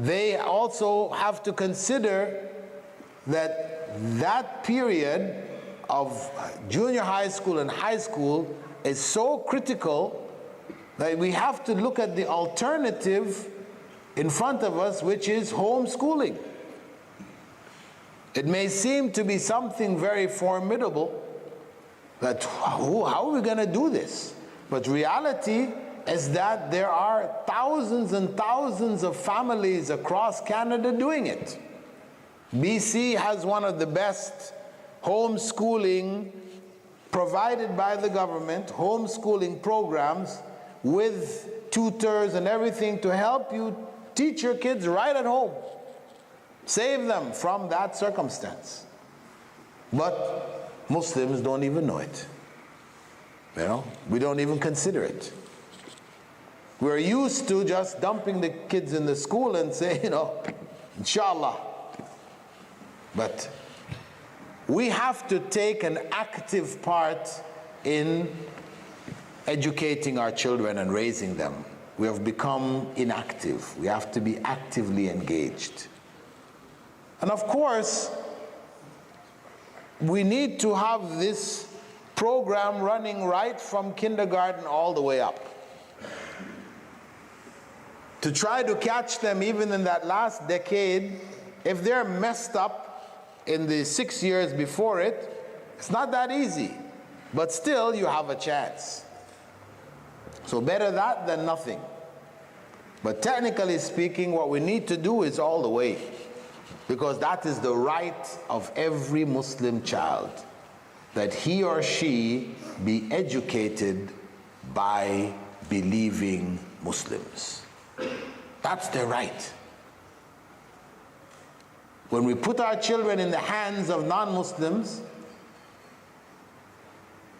they also have to consider that that period of junior high school and high school is so critical that we have to look at the alternative in front of us, which is homeschooling. It may seem to be something very formidable, that how are we going to do this? But reality is that there are thousands and thousands of families across Canada doing it. BC has one of the best homeschooling provided by the government, homeschooling programs with tutors and everything to help you teach your kids right at home. Save them from that circumstance. But Muslims don't even know it. You know, we don't even consider it. We're used to just dumping the kids in the school and say, you know, inshallah. But we have to take an active part in educating our children and raising them. We have become inactive. We have to be actively engaged. And of course, we need to have this program running right from kindergarten all the way up. To try to catch them even in that last decade, if they're messed up in the 6 years before it, it's not that easy. But still, you have a chance. So better that than nothing. But technically speaking, what we need to do is all the way. Because that is the right of every Muslim child, that he or she be educated by believing Muslims. That's their right. When we put our children in the hands of non-Muslims,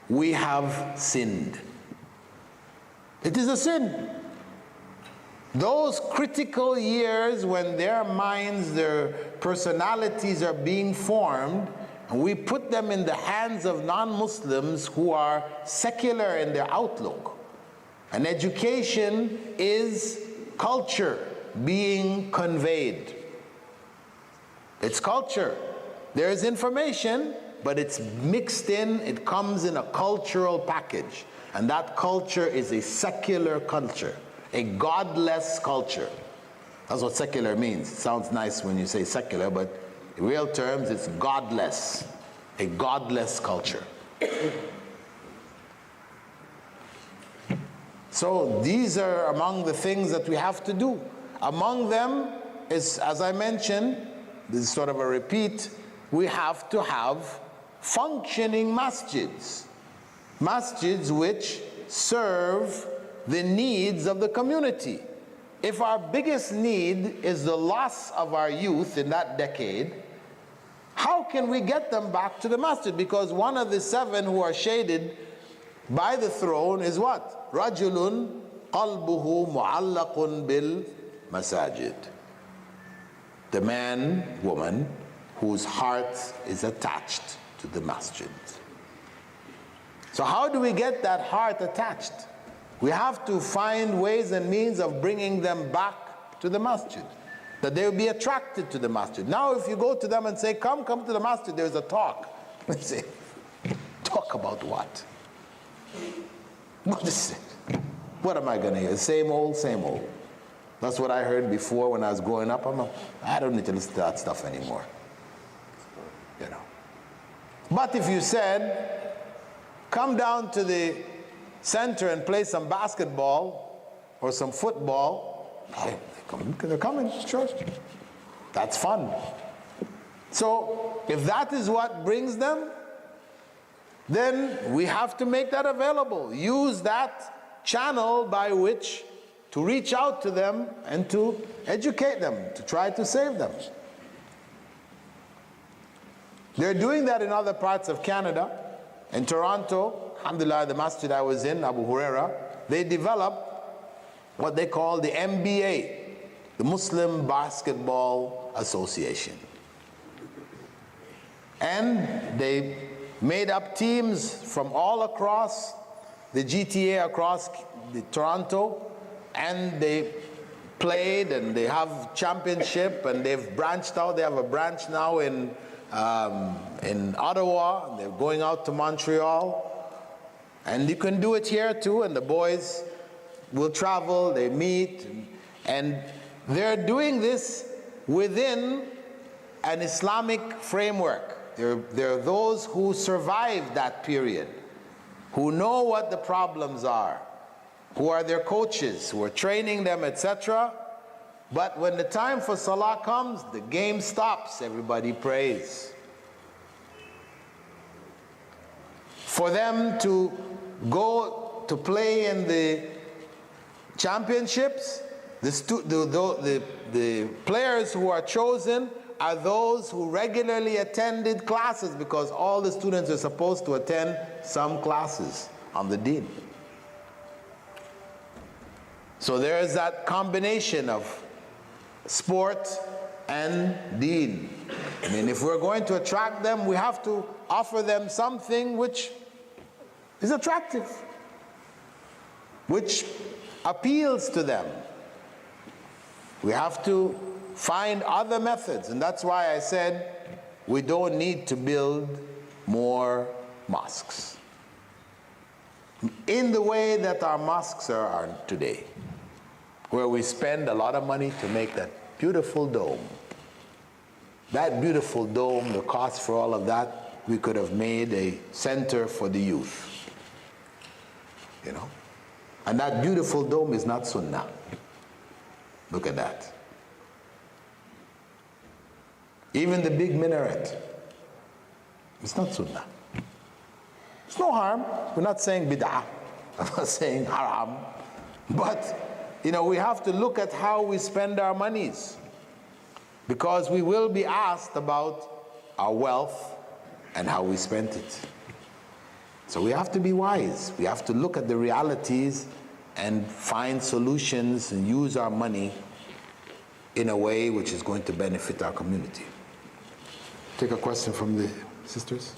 we have sinned. It is a sin. Those critical years when their minds, their personalities are being formed, and we put them in the hands of non-Muslims who are secular in their outlook. And education is culture being conveyed. It's culture. There is information, but it's mixed in, it comes in a cultural package. And that culture is a secular culture, a godless culture. That's what secular means. It sounds nice when you say secular, but in real terms, it's godless, a godless culture. So these are among the things that we have to do. Among them is, as I mentioned, this is sort of a repeat, we have to have functioning masjids. Masjids which serve the needs of the community. If our biggest need is the loss of our youth in that decade, how can we get them back to the masjid? Because one of the 7 who are shaded by the throne is what? رَجُلٌ قَلْبُهُ مُعَلَّقٌ بِالْمَسَاجِدِ. The man, woman, whose heart is attached to the masjid. So how do we get that heart attached? We have to find ways and means of bringing them back to the masjid, that they will be attracted to the masjid. Now if you go to them and say, come to the masjid, there's a talk. They say, talk about what? What is it? What am I going to hear? Same old, same old. That's what I heard before when I was growing up. I don't need to listen to that stuff anymore. You know. But if you said, come down to the center and play some basketball or some football, they're coming, sure. That's fun. So if that is what brings them, then we have to make that available. Use that channel by which to reach out to them and to educate them, to try to save them. They're doing that in other parts of Canada. In Toronto, alhamdulillah, the masjid I was in, Abu Huraira, they developed what they call the MBA, the Muslim Basketball Association. And they made up teams from all across the GTA, across the Toronto, and they played, and they have championship, and they've branched out. They have a branch now in Ottawa, and they're going out to Montreal. And you can do it here too, and the boys will travel, they meet, and they're doing this within an Islamic framework. There are those who survived that period, who know what the problems are, who are their coaches, who are training them, etc. But when the time for Salah comes, the game stops, everybody prays. For them to go to play in the championships, the players who are chosen are those who regularly attended classes, because all the students are supposed to attend some classes on the deen. So there is that combination of sport and deen. I mean, if we're going to attract them, we have to offer them something which is attractive, which appeals to them. We have to find other methods, and that's why I said we don't need to build more mosques in the way that our mosques are today, where we spend a lot of money to make that beautiful dome. That beautiful dome, the cost for all of that, we could have made a center for the youth, you know. And that beautiful dome is not sunnah. Look at that. Even the big minaret, it's not sunnah. It's no harm. We're not saying bid'ah. I'm not saying haram. But, you know, we have to look at how we spend our monies, because we will be asked about our wealth and how we spent it. So we have to be wise. We have to look at the realities and find solutions and use our money in a way which is going to benefit our community. Take a question from the sisters.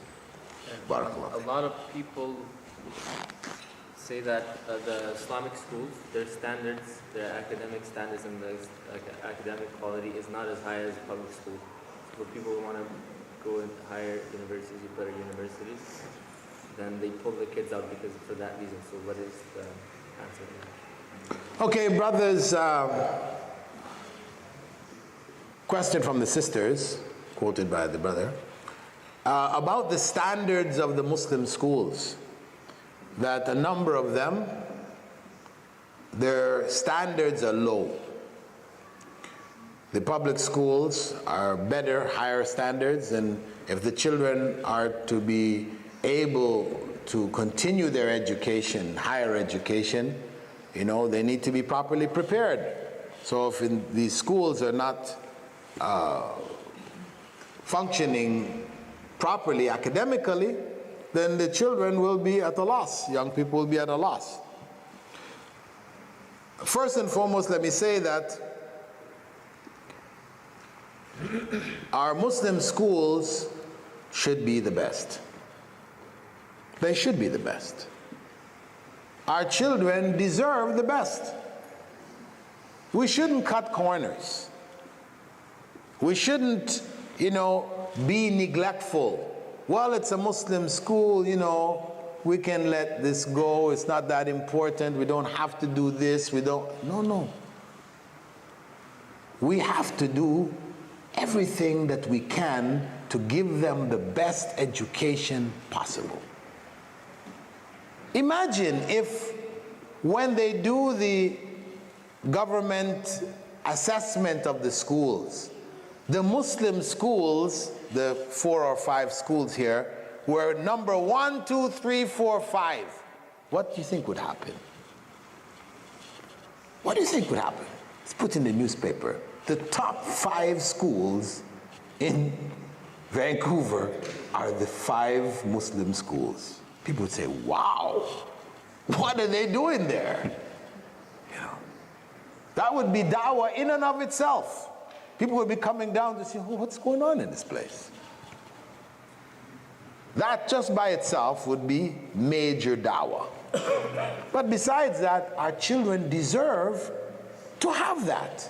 A lot of people say that the Islamic schools, their standards, their academic standards and the academic quality is not as high as public schools. So people who want to go into higher universities, better universities, then they pull the kids out because for that reason. So what is the answer to that? Okay, brothers, question from the sisters, quoted by the brother, about the standards of the Muslim schools, that a number of them, their standards are low. The public schools are better, higher standards, and if the children are to be able to continue their education, higher education, you know, they need to be properly prepared. So if these schools are not functioning properly academically, then the children will be at a loss. Young people will be at a loss. First and foremost, let me say that our Muslim schools should be the best. They should be the best. Our children deserve the best. We shouldn't cut corners. We shouldn't, you know, be neglectful. Well, it's a Muslim school, you know, we can let this go. It's not that important. We don't have to do this. We don't. No. We have to do everything that we can to give them the best education possible. Imagine if when they do the government assessment of the schools, the Muslim schools, the 4 or 5 schools here, were number 1, 2, 3, 4, 5. What do you think would happen? What do you think would happen? It's put in the newspaper. The top 5 schools in Vancouver are the 5 Muslim schools. People would say, wow, what are they doing there? You know, that would be dawah in and of itself. People would be coming down to see, oh, what's going on in this place? That just by itself would be major dawah. But besides that, our children deserve to have that.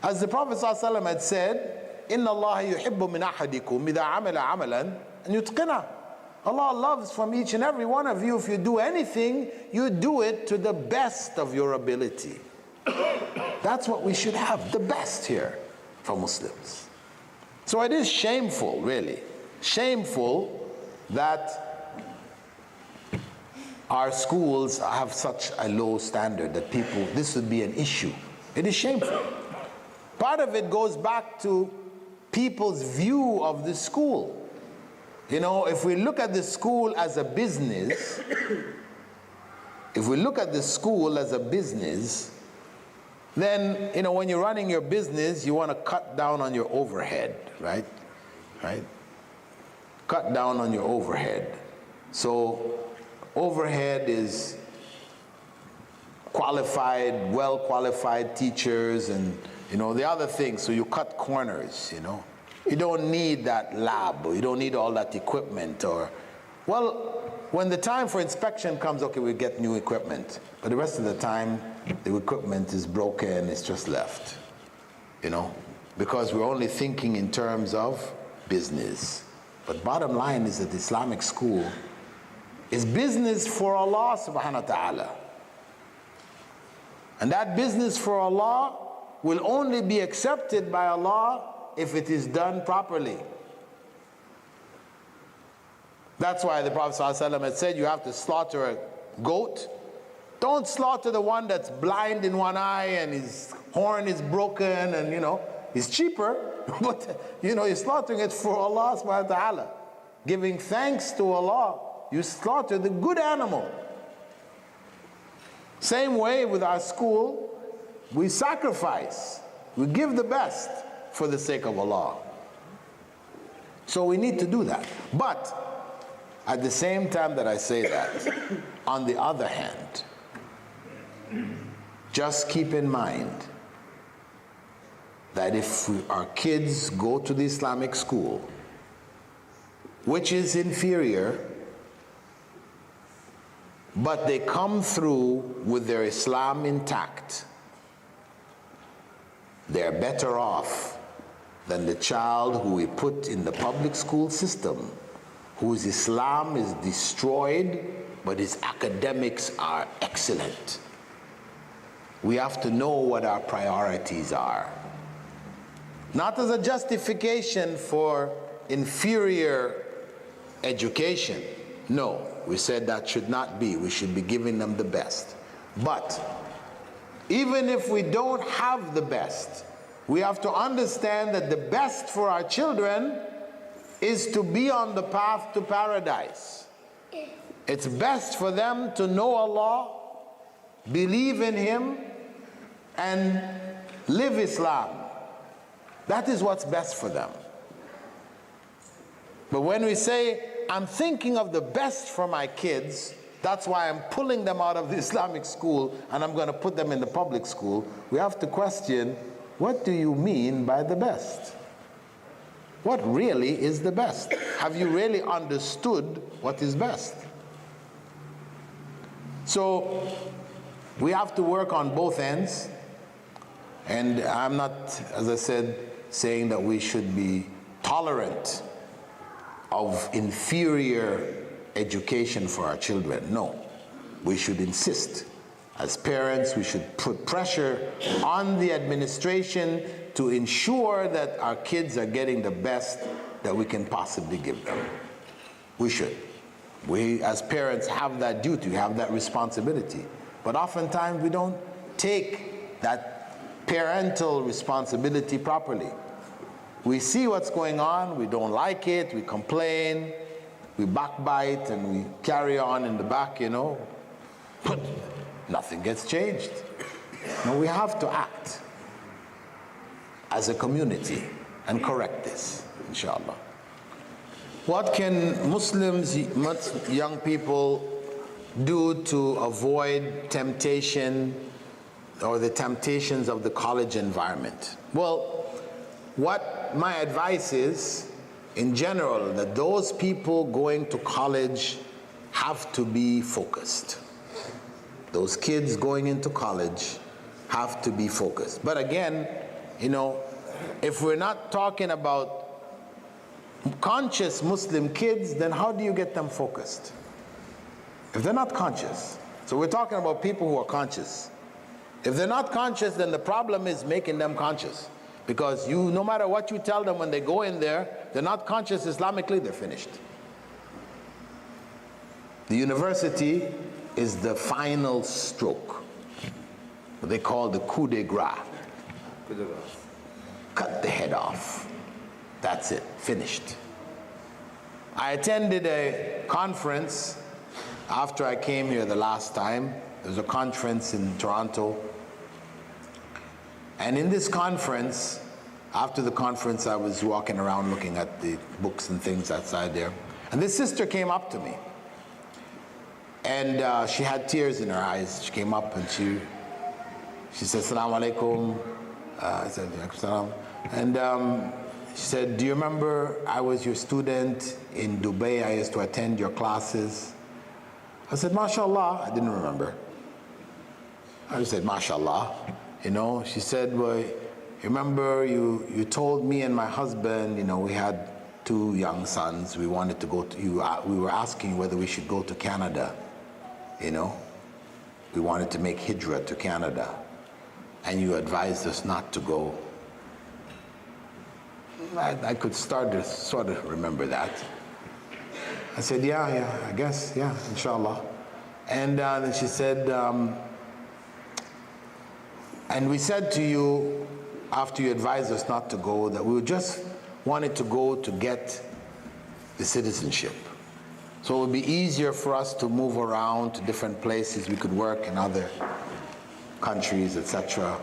As the Prophet ﷺ had said, إِنَّ اللَّهَ يُحِبُّ مِنْ أَحَدِكُمْ إِذَا عَمِلَ عَمَلًا أَنْ يُتْقِنَهُ. Allah loves from each and every one of you, if you do anything, you do it to the best of your ability. That's what we should have, the best here for Muslims. So it is shameful, really, shameful that our schools have such a low standard that people, this would be an issue. It is shameful. Part of it goes back to people's view of the school. You know, if we look at the school as a business, then, you know, when you're running your business, you want to cut down on your overhead, right? Right? Cut down on your overhead. So, overhead is qualified, well-qualified teachers and, you know, the other things. So you cut corners, you know. You don't need that lab, or you don't need all that equipment, or, well, when the time for inspection comes, okay, we get new equipment. But the rest of the time, the equipment is broken, it's just left, you know, because we're only thinking in terms of business. But bottom line is that the Islamic school is business for Allah subhanahu wa ta'ala. And that business for Allah will only be accepted by Allah if it is done properly. That's why the Prophet ﷺ had said you have to slaughter a goat. Don't slaughter the one that's blind in one eye and his horn is broken and, you know, it's cheaper. But, you know, you're slaughtering it for Allah subhanahu wa ta'ala. Giving thanks to Allah. You slaughter the good animal. Same way with our school, we sacrifice. We give the best for the sake of Allah. So we need to do that. But at the same time that I say that, on the other hand, just keep in mind that if our kids go to the Islamic school, which is inferior, but they come through with their Islam intact, they're better off than the child who we put in the public school system, whose Islam is destroyed, but his academics are excellent. We have to know what our priorities are. Not as a justification for inferior education. No, we said that should not be. We should be giving them the best. But even if we don't have the best, we have to understand that the best for our children is to be on the path to paradise. It's best for them to know Allah, believe in Him, and live Islam. That is what's best for them. But when we say, I'm thinking of the best for my kids, that's why I'm pulling them out of the Islamic school and I'm going to put them in the public school, we have to question, what do you mean by the best? What really is the best? Have you really understood what is best? So we have to work on both ends. And I'm not, as I said, saying that we should be tolerant of inferior education for our children. No, we should insist. As parents, we should put pressure on the administration to ensure that our kids are getting the best that we can possibly give them. We should. We, as parents, have that duty, have that responsibility. But oftentimes, we don't take that parental responsibility properly. We see what's going on, we don't like it, we complain, we backbite, and we carry on in the back, you know. But nothing gets changed. No, we have to act as a community and correct this, inshallah. What can Muslims, young people, do to avoid temptation or the temptations of the college environment? Well, what my advice is, in general, that those people going to college have to be focused. Those kids going into college have to be focused. But again, you know, if we're not talking about conscious Muslim kids, then how do you get them focused? If they're not conscious. So we're talking about people who are conscious. If they're not conscious, then the problem is making them conscious. Because no matter what you tell them when they go in there, they're not conscious Islamically, they're finished. The university is the final stroke. What they call the coup de grace. Cut the head off. That's it, finished. I attended a conference after I came here the last time. There was a conference in Toronto. And in this conference, after the conference, I was walking around looking at the books and things outside there. And this sister came up to me. And she had tears in her eyes. She came up and she said, "Assalamu alaikum." I said, "Alaikum salam." And she said, "Do you remember I was your student in Dubai? I used to attend your classes." I said, "MashaAllah." I didn't remember. I just said, "MashaAllah." You know, she said, "Well, remember you told me and my husband, you know, we had 2 young sons. We wanted to go to you. We were asking whether we should go to Canada. You know, we wanted to make hijrah to Canada, and you advised us not to go." I could start to sort of remember that. I said, yeah, I guess, yeah, inshallah. And then she said, "And we said to you, after you advised us not to go, that we just wanted to go to get the citizenship. So it would be easier for us to move around to different places. We could work in other countries, etc.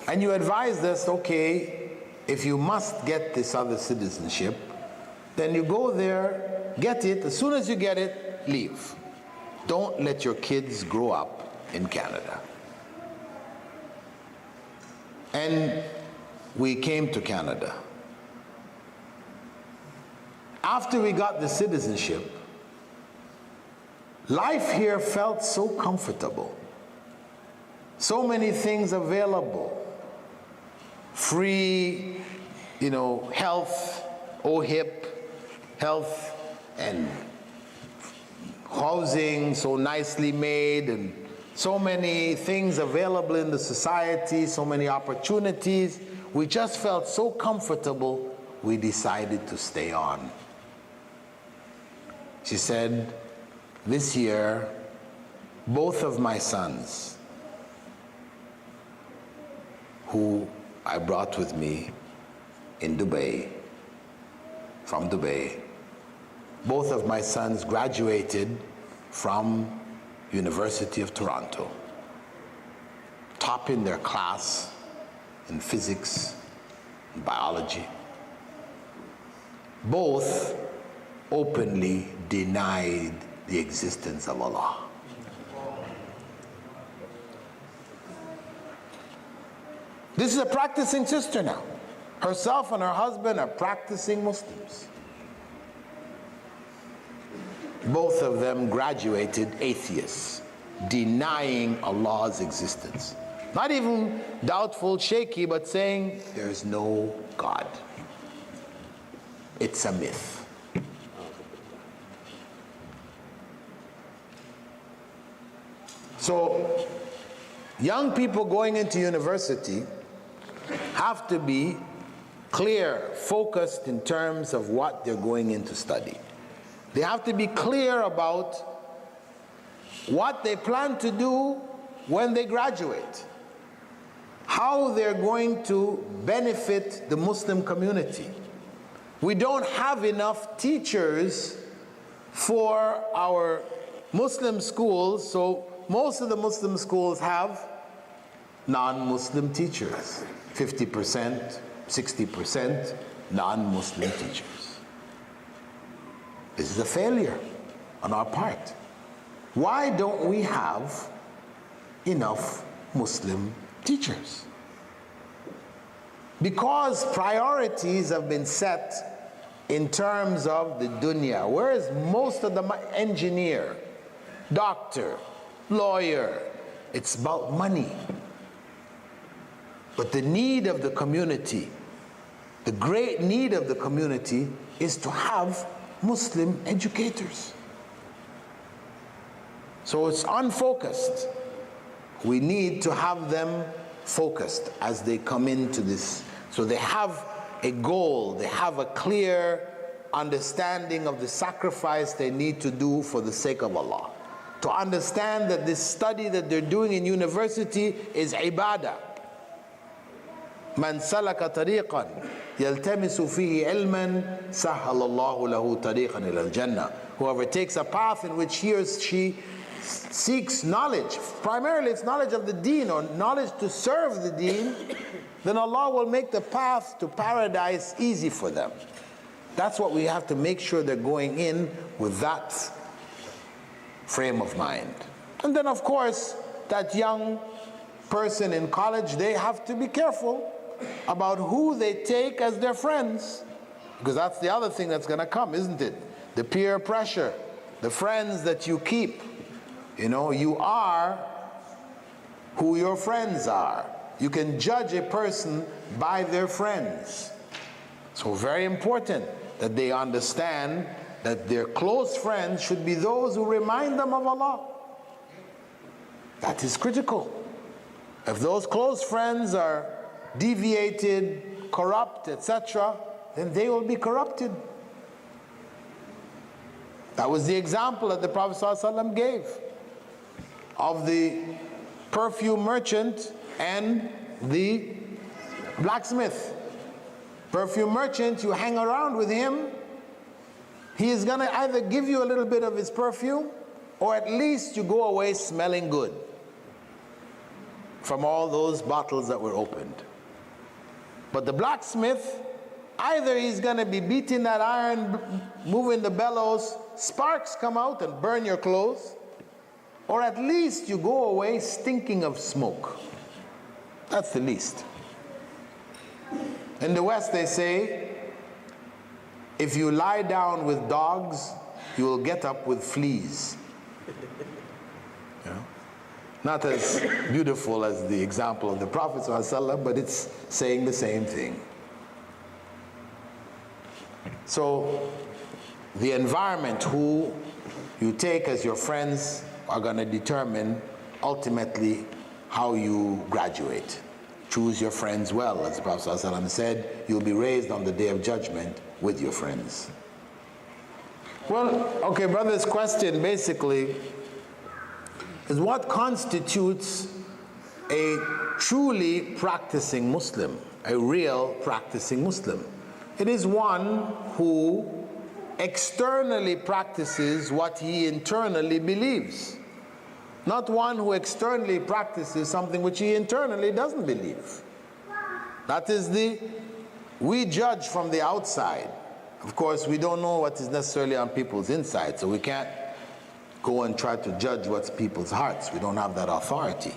And you advised us, okay, if you must get this other citizenship, then you go there, get it. As soon as you get it, leave. Don't let your kids grow up in Canada." And we came to Canada. After we got the citizenship, life here felt so comfortable. So many things available. Free, you know, health, OHIP, health, and housing so nicely made, and so many things available in the society, so many opportunities. We just felt so comfortable, we decided to stay on. She said, "This year, both of my sons, who I brought with me in Dubai, from Dubai, both of my sons graduated from University of Toronto, top in their class in physics and biology. Both openly denied the existence of Allah." This is a practicing sister now. Herself and her husband are practicing Muslims. Both of them graduated atheists, denying Allah's existence. Not even doubtful, shaky, but saying there's no God. It's a myth. So, young people going into university have to be clear, focused in terms of what they're going in to study. They have to be clear about what they plan to do when they graduate, how they're going to benefit the Muslim community. We don't have enough teachers for our Muslim schools, so most of the Muslim schools have non-Muslim teachers. 50%, 60% non-Muslim teachers. This is a failure on our part. Why don't we have enough Muslim teachers? Because priorities have been set in terms of the dunya, whereas most of the engineer, doctor, lawyer, It's about money. But the need of the community, the great need of the community, is to have Muslim educators. So it's unfocused. We need to have them focused as they come into this. So they have a goal, they have a clear understanding of the sacrifice they need to do for the sake of Allah. To understand that this study that they're doing in university is ibadah. من سلك طريقا يلتمس فيه علما سهل الله له طريقا إلى الجنة. Whoever takes a path in which he or she seeks knowledge, primarily it's knowledge of the deen or knowledge to serve the deen, then Allah will make the path to paradise easy for them. That's what we have to make sure they're going in with that frame of mind. And then of course, that young person in college, they have to be careful about who they take as their friends, because that's the other thing that's going to come, isn't it? The peer pressure, the friends that you keep. You know, you are who your friends are. You can judge a person by their friends. So very important that they understand that their close friends should be those who remind them of Allah. That is critical. If those close friends are deviated, corrupt, etc., then they will be corrupted. That was the example that the Prophet ﷺ gave of the perfume merchant and the blacksmith. Perfume merchant, you hang around with him, he is going to either give you a little bit of his perfume, or at least you go away smelling good from all those bottles that were opened. But the blacksmith, either he's going to be beating that iron, moving the bellows, sparks come out and burn your clothes, or at least you go away stinking of smoke. That's the least. In the West they say, if you lie down with dogs, you will get up with fleas. Yeah. Not as beautiful as the example of the Prophet ﷺ, but it's saying the same thing. So the environment, who you take as your friends, are going to determine ultimately how you graduate. Choose your friends well. As the Prophet ﷺ said, you'll be raised on the day of judgment with your friends. Well, okay, brother's question basically is what constitutes a truly practicing Muslim, a real practicing Muslim? It is one who externally practices what he internally believes, not one who externally practices something which he internally doesn't believe. That is we judge from the outside. Of course, we don't know what is necessarily on people's inside, so we can't go and try to judge what's people's hearts. We don't have that authority.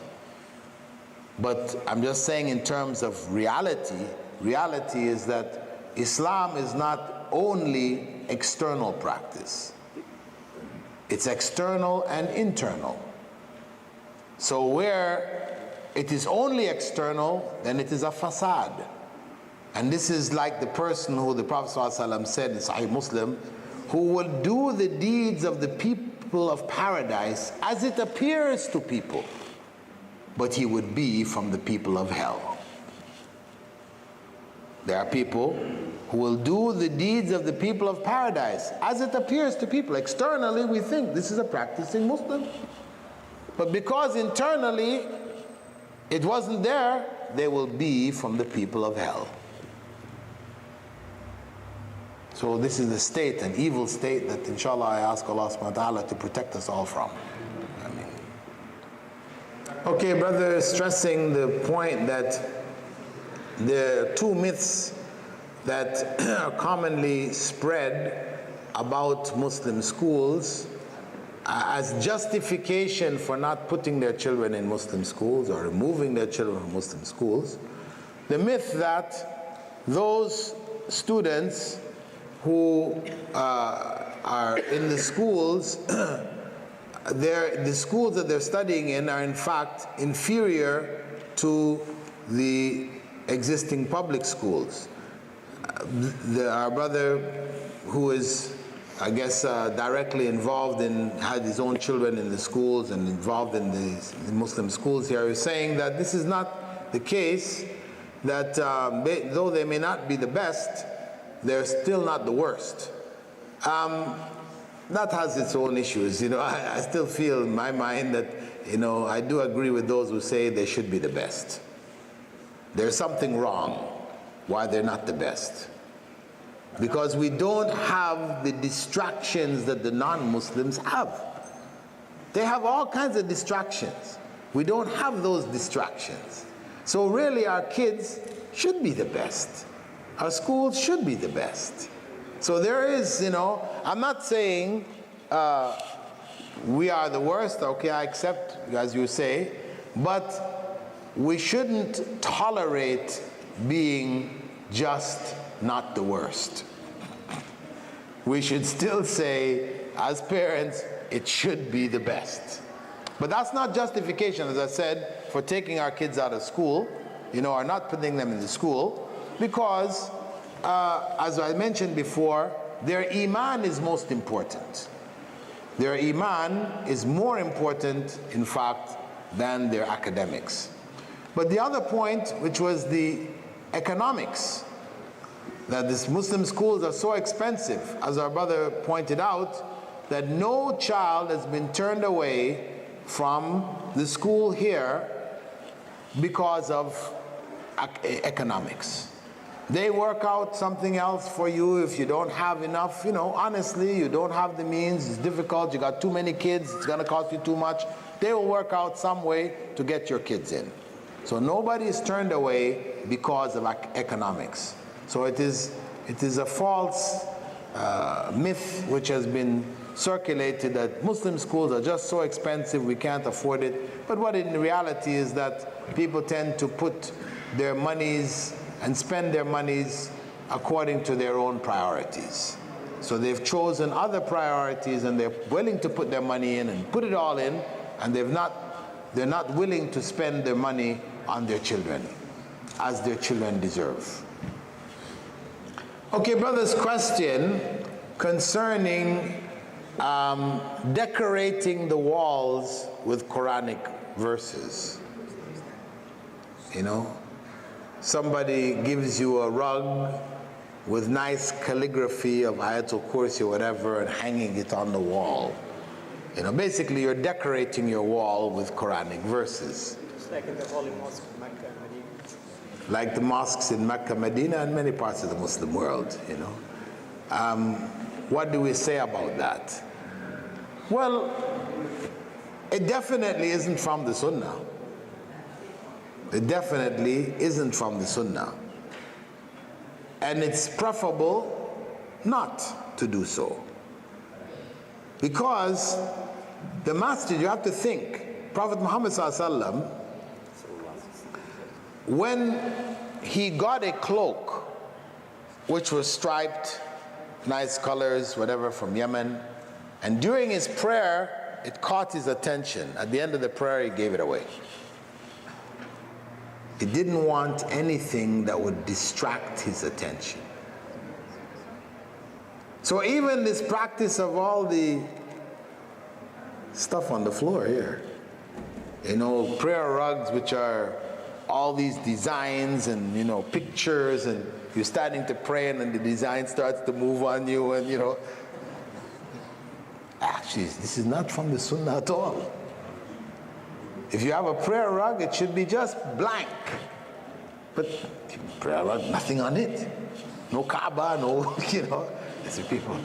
But I'm just saying in terms of reality, reality is that Islam is not only external practice. It's external and internal. So where it is only external, then it is a facade. And this is like the person who the Prophet ﷺ said in Sahih Muslim, who will do the deeds of the people of paradise as it appears to people, but he would be from the people of hell. There are people who will do the deeds of the people of paradise as it appears to people. Externally, we think this is a practicing Muslim. But because internally it wasn't there, they will be from the people of hell. So this is the state, an evil state that inshallah I ask Allah subhanahu wa ta'ala to protect us all from. Ameen. Okay, brother, stressing the point that there are two myths that are commonly spread about Muslim schools as justification for not putting their children in Muslim schools or removing their children from Muslim schools. The myth that those students who are in the schools the schools that they're studying in are in fact inferior to the existing public schools. Our brother, who is, I guess, directly involved in, had his own children in the schools and involved in the Muslim schools here, is saying that this is not the case, that though they may not be the best, they're still not the worst. That has its own issues. I still feel in my mind that, I do agree with those who say they should be the best. There's something wrong why they're not the best. Because we don't have the distractions that the non-Muslims have. They have all kinds of distractions. We don't have those distractions. So really our kids should be the best. Our schools should be the best. So there is, I'm not saying we are the worst, okay, I accept, as you say, but we shouldn't tolerate being just not the worst. We should still say, as parents, it should be the best. But that's not justification, as I said, for taking our kids out of school, or not putting them in the school, because, as I mentioned before, their iman is most important. Their iman is more important, in fact, than their academics. But the other point, which was the economics, that these Muslim schools are so expensive, as our brother pointed out, that no child has been turned away from the school here because of economics. They work out something else for you if you don't have enough, honestly, you don't have the means, it's difficult, you got too many kids, it's going to cost you too much. They will work out some way to get your kids in. So nobody is turned away because of economics. So it is a false myth which has been circulated that Muslim schools are just so expensive we can't afford it. But what in reality is that people tend to put their monies and spend their monies according to their own priorities. So they've chosen other priorities and they're willing to put their money in and put it all in, and they're not willing to spend their money on their children as their children deserve. Okay, brother's question concerning decorating the walls with Quranic verses. Somebody gives you a rug with nice calligraphy of Ayatul Kursi or whatever and hanging it on the wall. Basically you're decorating your wall with Quranic verses. It's like in the Holy Mosque in Mecca and Medina. Like the mosques in Mecca, Medina, and many parts of the Muslim world, What do we say about that? Well, it definitely isn't from the Sunnah. It definitely isn't from the Sunnah. And it's preferable not to do so. Because the masjid, you have to think, Prophet Muhammad ﷺ, when he got a cloak which was striped, nice colors, whatever, from Yemen, and during his prayer, it caught his attention. At the end of the prayer, he gave it away. He didn't want anything that would distract his attention. So even this practice of all the stuff on the floor here, prayer rugs which are all these designs and pictures, and you're starting to pray and then the design starts to move on you, and actually this is not from the Sunnah at all. If you have a prayer rug, it should be just blank. But prayer rug, nothing on it. No Kaaba, no, these are people.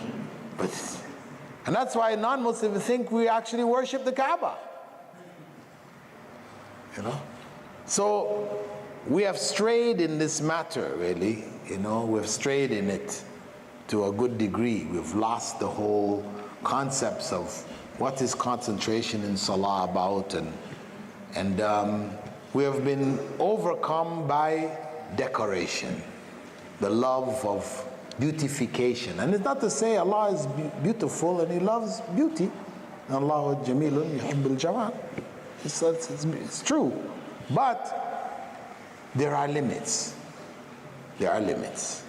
And that's why non-Muslims think we actually worship the Kaaba. So we have strayed in this matter, really. We've strayed in it to a good degree. We've lost the whole concepts of what is concentration in Salah about, and we have been overcome by decoration, the love of beautification. And it's not to say Allah is beautiful and He loves beauty. Allahu jamilun yuhibbul jamal. It's true. But there are limits. There are limits.